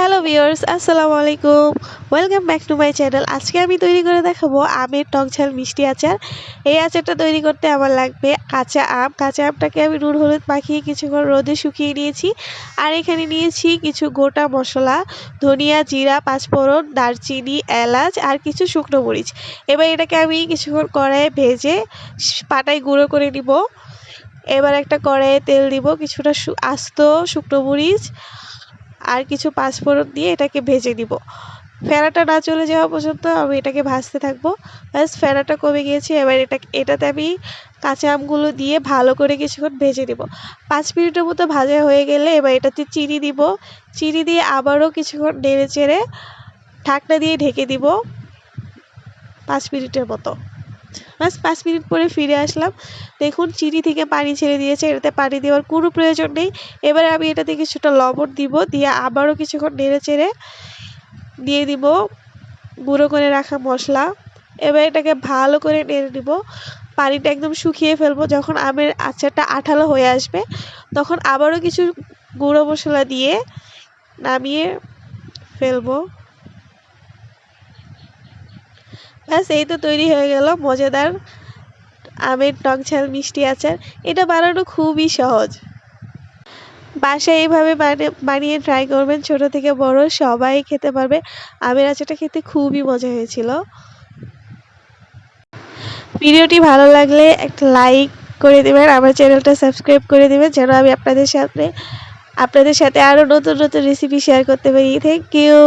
Hello viewers, আসসালামু আলাইকুম। Welcome back to my channel. আজকে আমি তৈরি করে দেখাবো আমের টকঝাল মিষ্টি আচার। এই আচারটা তৈরি করতে আমার লাগবে কাঁচা আম। কাঁচা আমটাকে আমি নুন হলুদ মাখিয়ে কিছুক্ষণ রোদে শুকিয়ে নিয়েছি। আর এখানে নিয়েছি কিছু গোটা মশলা, ধনিয়া, জিরা, পাঁচফোড়ন, দারচিনি, এলাচ আর কিছু শুকনো মরিচ। এবার এটাকে আমি কিছুক্ষণ কড়াইয়ে ভেজে পাটায় গুঁড়ো করে নিব। এবার একটা কড়াইয়ে তেল দিব, কিছুটা আস্ত শুকনো মরিচ আর কিছু পাঁচফোড়ন দিয়ে এটাকে ভেজে নিব। ফেনাটা না চলে যাওয়া পর্যন্ত আমি এটাকে ভাজতে থাকবো। ব্যাস ফেনাটা কমে গিয়েছে। এবার এটাতে আমি কাঁচা আমগুলো দিয়ে ভালো করে কিছুক্ষণ ভেজে নেব। 5 মিনিটের মতো ভাজা হয়ে গেলে এবার এটাতে চিনি দিব। চিনি দিয়ে আবারও কিছুক্ষণ নেড়ে চেড়ে ঢাকনা দিয়ে ঢেকে দিব 5 মিনিটের মতো। ব্যাস 5 মিনিট পরে ফিরে আসলাম। দেখুন চিনি থেকে পানি ছেড়ে দিয়েছে, এটাতে পানি দেওয়ার কোনো প্রয়োজন নেই। এবারে আমি এটাতে কিছুটা লবণ দিব, দিয়ে আবারও কিছুক্ষণ নেড়ে চেড়ে দিয়ে দিব গুঁড়ো করে রাখা মশলা। এবার এটাকে ভালো করে নেড়ে নিব, পানিটা একদম শুকিয়ে ফেলবো। যখন আমের আচারটা আঠালো হয়ে আসবে তখন আবারও কিছু গুঁড়ো মশলা দিয়ে নামিয়ে ফেলবো। ব্যাস এই তো তৈরি হয়ে গেল মজাদার আমের টকঝাল মিষ্টি আচার। এটা বানানো খুবই সহজ। বাসায় এইভাবে বানিয়ে ট্রাই করবেন, ছোট থেকে বড় সবাই খেতে পারবে। আমের আচারটা খেতে খুবই মজা হয়েছিল। ভিডিওটি ভালো লাগলে একটা লাইক করে দেবেন, আমার চ্যানেলটা সাবস্ক্রাইব করে দেবেন যেন আমি আপনাদের সাথে আরও নতুন নতুন রেসিপি শেয়ার করতে পারি। Thank you.